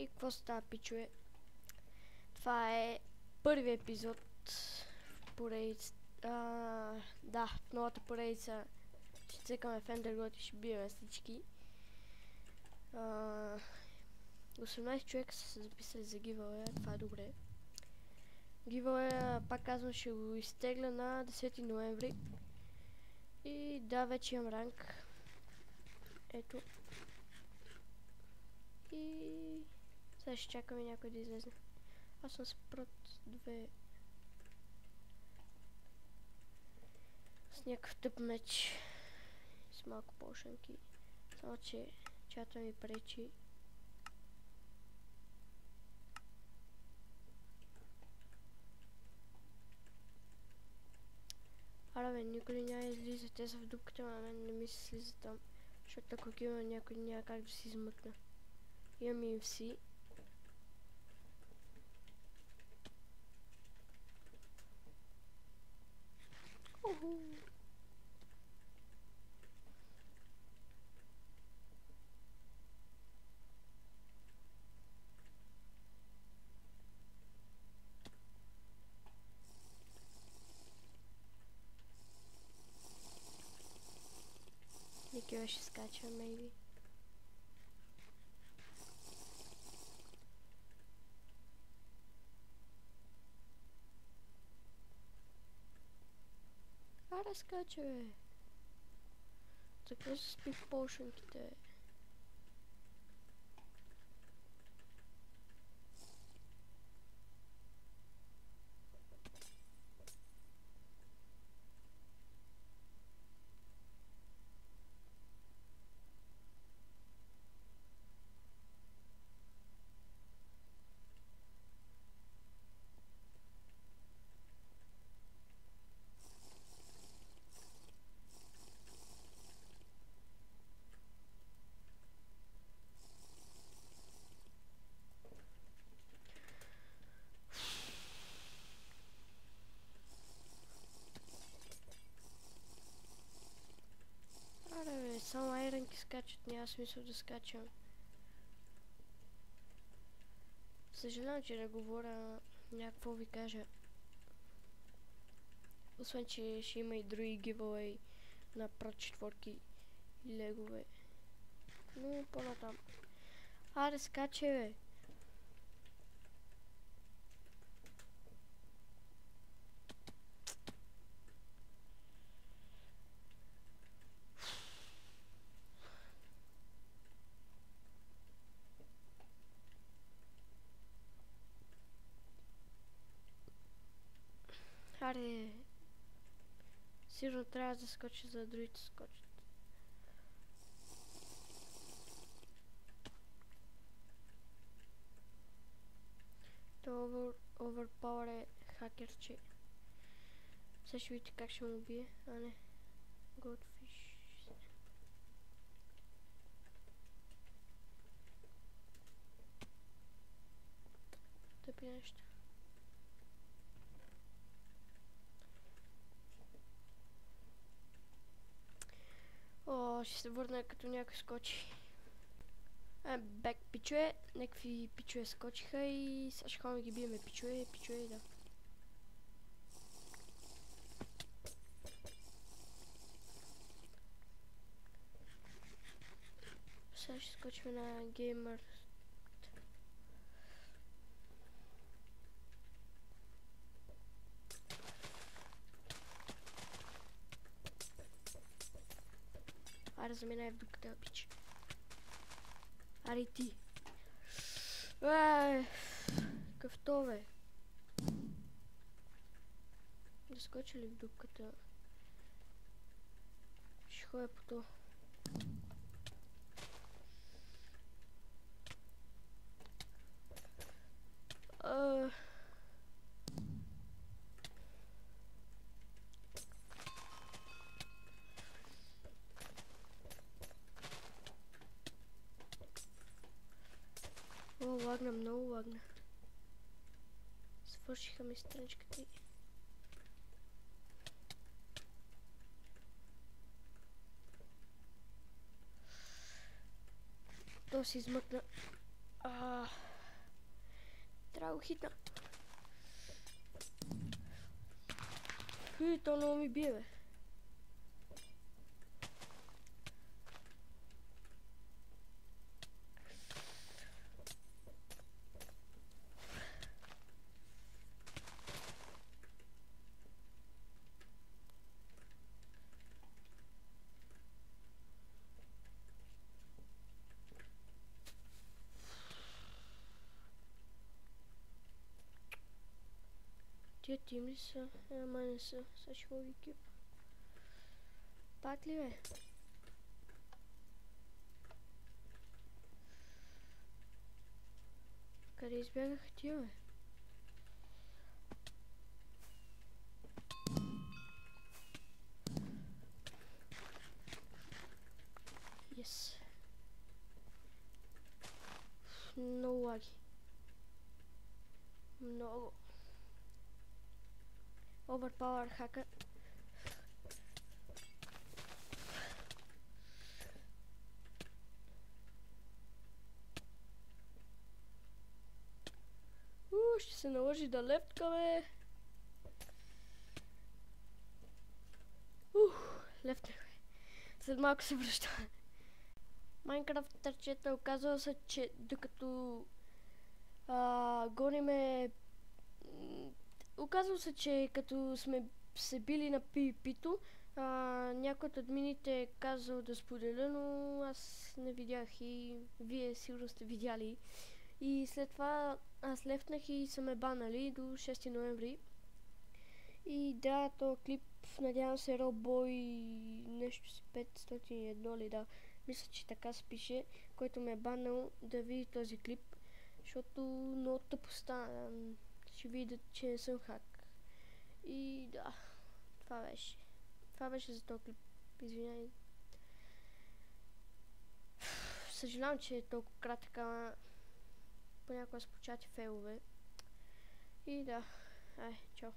И какво става, пичове? Това е първи епизод в поредицата. Да, в новата поредица ще цъкаме в Ендергот и ще биеме всички. 18 човека са се записали за гивауея, това е добре. Гивауея, пак казвам, ще го изтегля на 10 ноември. И да, вече имам ранг. Ето. И сега ще чакаме някой да излезе. Аз съм спрат 2 с някакъв тъп меч с малко полшанки. Само че чата ми пречи. Ара бе, никой няма излиза, те са в дупката, а мен не ми се слиза там. Защото ако има някой, няма как да си измъкна. Имам инфси. Никога ще скача, maybe. Ара скача, бе. Така се спи в полшанките. Само айранки скачат, няма смисъл да скачам. Съжалявам, че не говоря някакво ви кажа. Освен, че ще има и други гивауей на прот четворки и легове. Но по-натам. Аре, скачай, бе! Аре! Сигурно трябва да скоча, за да другите скочат. То Overpower е хакерче. Сега ще видите как ще му убие, а не. Godfish. Тъпи неща. О, ще се върна като някой скочи. Бек пичуе, някакви пичуе скочиха и сега ще ходим ги биеме. Пичуе, да. Сега ще скочим на геймър. Аре, заминай в дупката, пич. Аре ти. Какъв то, бе? Да скочи ли в дупката? Ще ходя по то. Лагна, много лагна. Свършиха ми страничката и... То се измъкна. го хитна. То много ми бие, бе. Тия тим ли са? Ама не са. Сега ще го екип. Пак ли, бе? Къде избягаха тия, бе? Yes. Много лаги. Много. Overpower хака. Ще се наложи да лефткаме. Лефтнахме. След малко се връщаме. Майнкрафт търчета оказва се, че докато гониме... Оказва се, че като сме се били на PvP-то, някой от админите е казал да споделя, но аз не видях и вие сигурно сте видяли. И след това аз лефнах и са ме банали до 6 ноември. И да, този клип, надявам се, Робой нещо си 501 ли, да. Мисля, че така се пише, който ме е банал да види този клип, защото много тъпо стана. Ще видят, че не съм хак. И да, това беше. Това беше за този клип. Извинявай. Съжалявам, че е толкова кратък, ама понякога с почати фейлове. И да, чао.